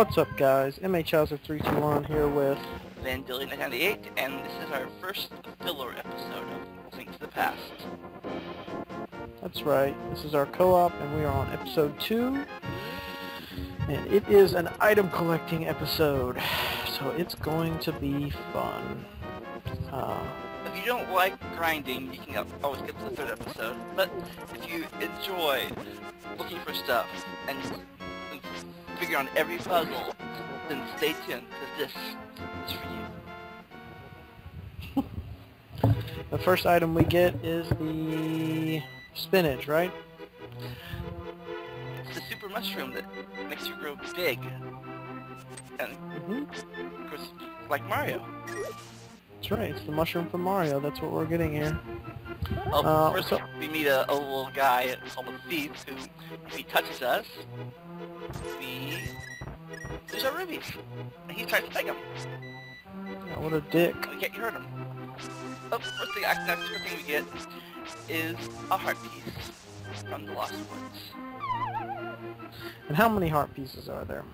What's up, guys? MHhauser321 here with Vandillion98, and this is our first filler episode of Link to the Past. That's right. This is our co-op, and we are on episode 2. And it is an item collecting episode, so it's going to be fun. If you don't like grinding, you can always skip to the third episode. But if you enjoy looking for stuff and figure out every puzzle, then stay tuned, because this is for you. The first item we get is the spinach, right? It's the super mushroom that makes you grow big. And, of course, like Mario. That's right, it's the mushroom from Mario. That's what we're getting here. First we meet a little guy called a thief who, if he touches us, we lose our rubies. And he's trying to take them. Yeah, what a dick. We can't hurt him. Oh, first thing we get is a heart piece from the Lost Woods. And how many heart pieces are there?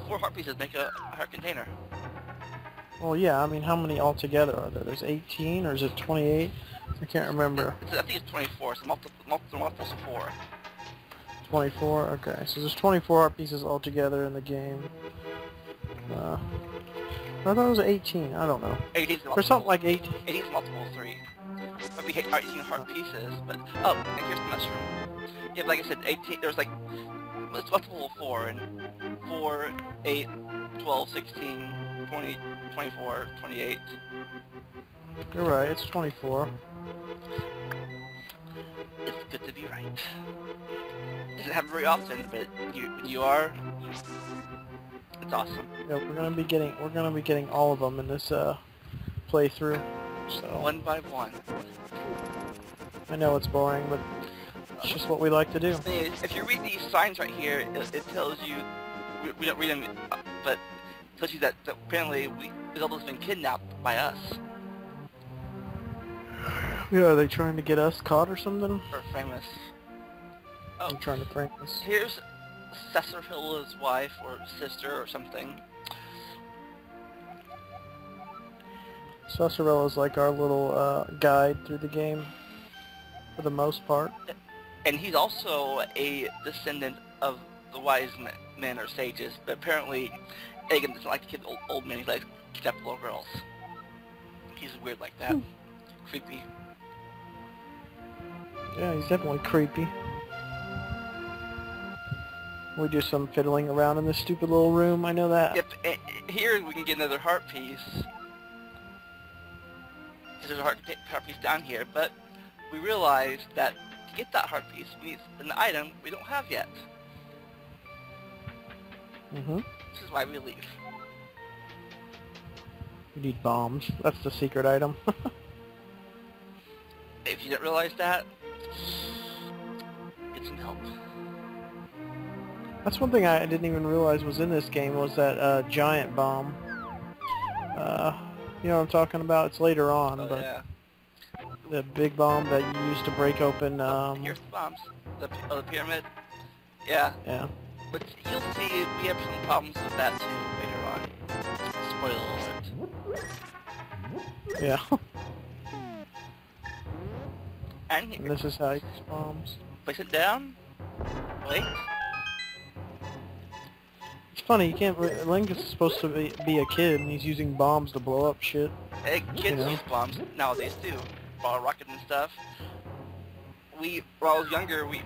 4 heart pieces make a heart container. Well, yeah, I mean, how many altogether are there? There's 18, or is it 28? I can't remember. I think it's 24, so multiples of 4. 24? Okay, so there's 24 heart pieces altogether in the game. I thought it was 18, I don't know. 18 or something like 18. 18 is multiple of 3. Might be 18 heart pieces, but... Oh, and here's the mushroom. Yeah, like I said, 18, there's like... It's multiple of 4, and 4, 8, 12, 16, 20, 24, 28. You're right, it's 24. It's good to be right. Doesn't happen very often, but you are... It's awesome. Yeah, we're gonna be getting all of them in this playthrough. So one by one. I know it's boring, but it's just what we like to do. If you read these signs right here, it tells you, we don't read them, but it tells you that apparently Zelda's been kidnapped by us. Yeah, are they trying to get us caught or something? Or famous. Oh, I'm trying to prank us. Here's Cesarilla's wife or sister or something. Cesarilla's like our little guide through the game, for the most part. And he's also a descendant of the wise men or sages, but apparently Egan doesn't like to kid old men, he likes to kidnap little girls. He's weird like that. Creepy. Yeah, he's definitely creepy. We do some fiddling around in this stupid little room, I know that. Yep, here we can get another heart piece. There's a heart piece down here, but we realize that to get that heart piece, we need an item we don't have yet. This is why we leave. We need bombs. That's the secret item. If you didn't realize that, get some help. That's one thing I didn't even realize was in this game, was that giant bomb. You know what I'm talking about? It's later on, but yeah. The big bomb that you used to break open... Here's the bombs. The pyramid. Yeah. Yeah. But you'll see we have some problems with that too later on. Spoiler alert. Yeah. And here. And this is how you use bombs. Place it down. Wait. It's funny, you can't... Link is supposed to be a kid, and he's using bombs to blow up shit. Hey, kids know? use bombs nowadays too. Ball rockets and stuff. When I was younger, we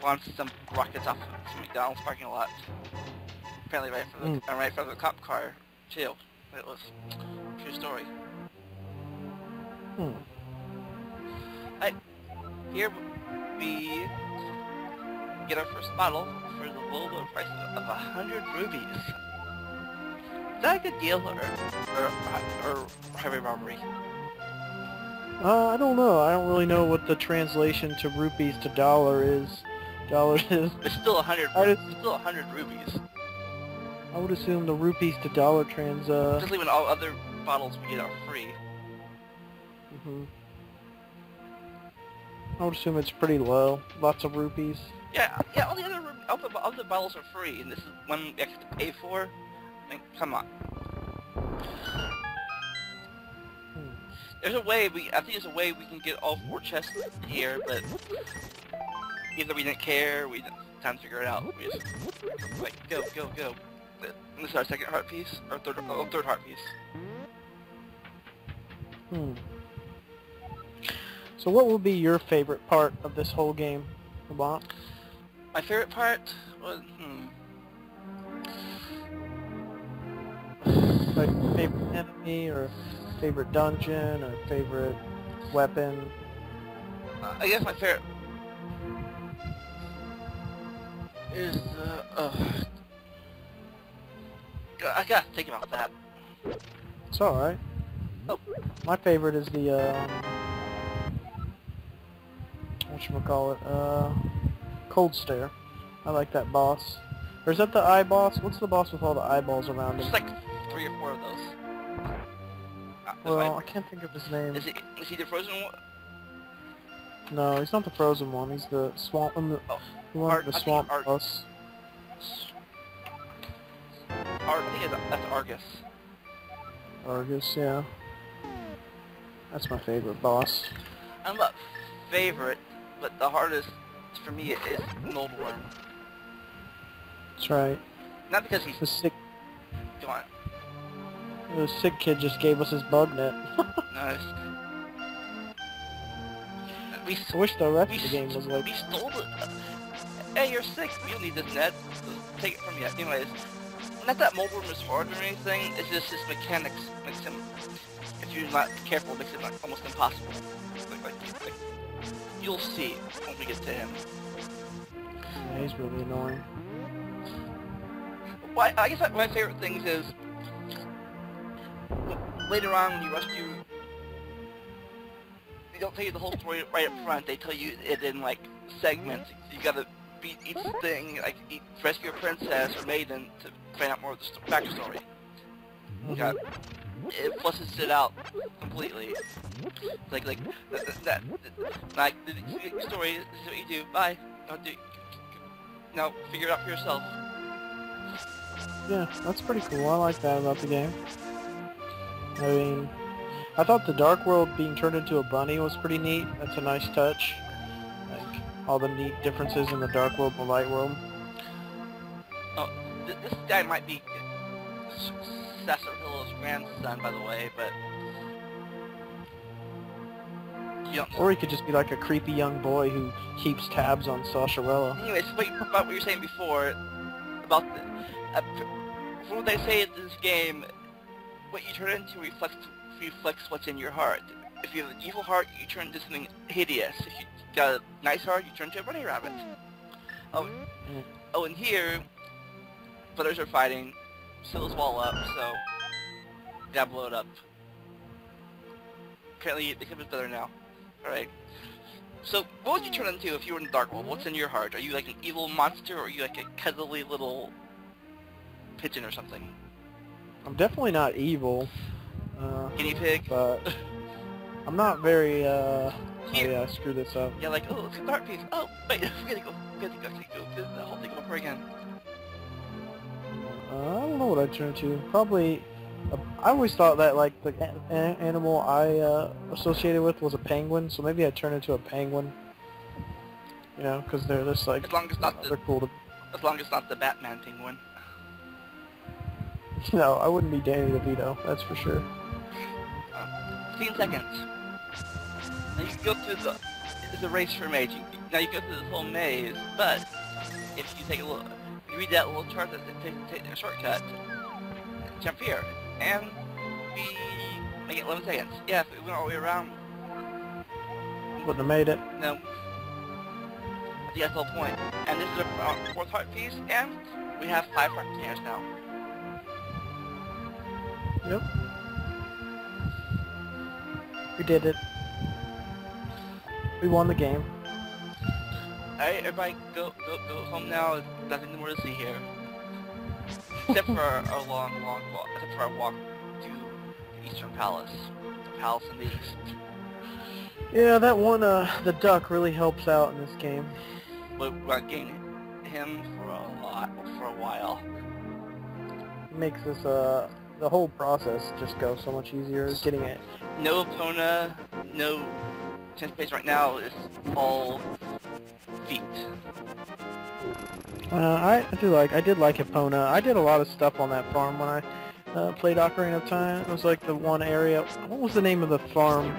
launched some rockets off of some McDonald's parking lot. Apparently right in front of the cop car too. It was a true story. Here we get our first bottle for the low price of 100 rubies. Is that a good deal or highway robbery? I don't know. I don't really know what the translation to rupees to dollar is. It's still 100. It's still 100 rubies. I would assume the rupees to dollar Especially when all other bottles we get are free. I would assume it's pretty low. Lots of rupees. Yeah, all the other bottles are free, and this is one we actually have to pay for. I mean, come on. There's a way I think there's a way we can get all 4 chests here, but either we didn't care, we didn't have time to figure it out. We just like go. This is our second heart piece, or third heart piece. So what will be your favorite part of this whole game, Lamont? My favorite part was Like favorite enemy, or favorite dungeon, or favorite weapon? I guess my favorite is I gotta think about that. It's alright. Oh. My favorite is the, whatchamacallit, Cold Stare. I like that boss. Or is that the eye boss? What's the boss with all the eyeballs around him? There's like 3 or 4 of those. Well, I can't think of his name. Is he the frozen one? No, he's not the frozen one. He's the swamp, the one, the swamp boss. I think that's Argus. Argus, yeah. That's my favorite boss. I'm not favorite, but the hardest for me is Noldworm. That's right. Not because he's The sick, Go on. the sick kid just gave us his bug net. Nice. I wish the rest of the game was like... We stole it. Hey, you're sick. We don't need this net. Take it from you. Anyways, not that Moldworm is hard or anything. It's just his mechanics makes him, if you're not careful, makes him like almost impossible. Like, you'll see when we get to him. Yeah, he's really annoying. Well, I guess my favorite things is later on when you rescue. They don't tell you the whole story right up front. They tell you it in like segments. You gotta beat each thing, like rescue a princess or maiden to find out more of the backstory. Okay. It flushes it out completely. Like the story. This is what you do. Bye. Now figure it out for yourself. Yeah, that's pretty cool. I like that about the game. I mean, I thought the Dark World being turned into a bunny was pretty neat. That's a nice touch. Like, all the neat differences in the Dark World and the Light World. Oh, this guy might be Sasorilla's grandson, by the way, but... Or he could just be like a creepy young boy who keeps tabs on Sasharilla. Anyways, about what you were saying before, about the... from what they say in this game, what you turn into reflects what's in your heart. If you have an evil heart, you turn into something hideous. If you got a nice heart, you turn into a bunny rabbit. Oh, and here, brothers are fighting, seal this wall up, so gotta blow it up. Apparently, they become his brother now. Alright. So, what would you turn into if you were in the Dark World? What's in your heart? Are you like an evil monster, or are you like a cuddly little pigeon or something? I'm definitely not evil. Guinea pig? But I'm not very, oh yeah, screw this up. Yeah, like, oh, it's a dark piece. Oh, wait, we gotta go do the whole thing over again. I don't know what I'd turn to. Probably, I always thought that, like, the animal I associated with was a penguin, so maybe I'd turn into a penguin. You know, because they're just, like, as long as not they're cool to... As long as not the Batman penguin. No, I wouldn't be Danny DeVito, that's for sure. 15 seconds. Now you go through the race for mage. Now you go through this whole maze, but if you take a look, you read that little chart that take a shortcut, jump here, and we make it 11 seconds. Yeah, if we went all the way around, wouldn't have made it. No. I think that's the whole point. And this is our 4th heart piece, and we have 5 heart containers now. Yep. We did it. We won the game. Alright, everybody go home now. There's nothing more to see here. Except for our long walk. Except for our walk to the Eastern Palace. The palace in the east. Yeah, that one, the duck really helps out in this game. We're getting him for a while. It makes this, the whole process just go so much easier. Getting it. No Epona, no chance base right now. It's all feet. I did like Epona. I did a lot of stuff on that farm when I played Ocarina of Time. It was like the one area. What was the name of the farm?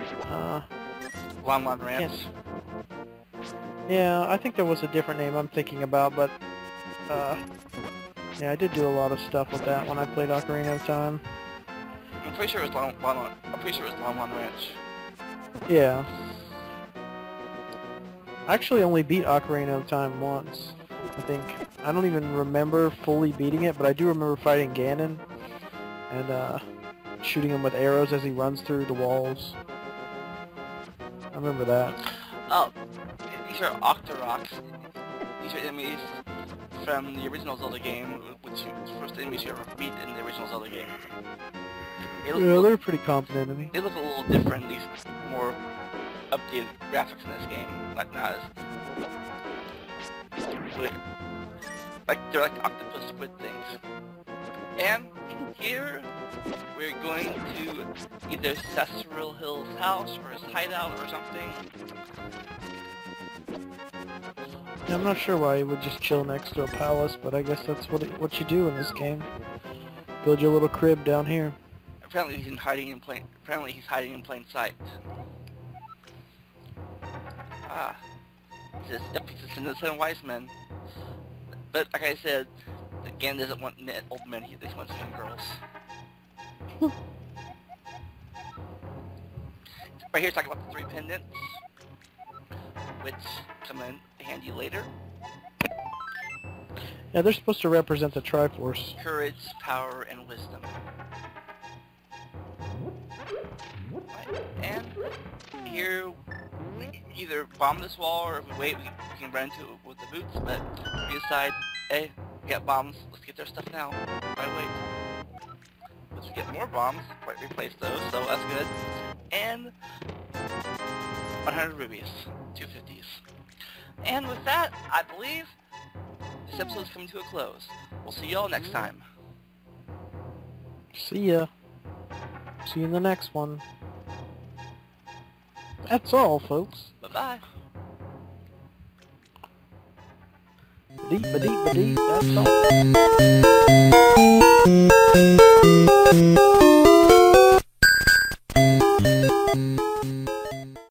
Lon Lon Ranch. Yeah, I think there was a different name I'm thinking about, but yeah, I did do a lot of stuff with that when I played Ocarina of Time. I'm pretty sure it was Lon Lon Ranch. Yeah. I actually only beat Ocarina of Time once, I think. I don't even remember fully beating it, but I do remember fighting Ganon and shooting him with arrows as he runs through the walls. I remember that. Oh, these are Octoroks. These are enemies from the original Zelda game, which was the first enemies you ever beat in the original Zelda game. Yeah, they're pretty competent enemy. They look a little different, these more updated graphics in this game. Not as... they're like octopus squid things. And here, we're going to either Cecil Hill's house or his hideout or something. Yeah, I'm not sure why he would just chill next to a palace, but I guess that's what you do in this game. Build your little crib down here. Apparently he's hiding in plain sight. Ah. He's just in the Seven Wise Men. But like I said, the game doesn't want old men, he just wants young girls. Right here, talking about the 3 pendants, which come in handy later. Yeah, they're supposed to represent the Triforce. Courage, power, and wisdom. Right. And here, we either bomb this wall, or if we wait, we can run into it with the boots, but we decide, hey, we got bombs, let's get their stuff now. Why wait? Let's get more bombs, right, replace those, so that's good. And 100 rubies, 250s. And with that, I believe this episode is coming to a close. We'll see y'all next time. See ya. See you in the next one. That's all, folks. Bye-bye. Ba-deep, ba-deep, ba-deep, that's all.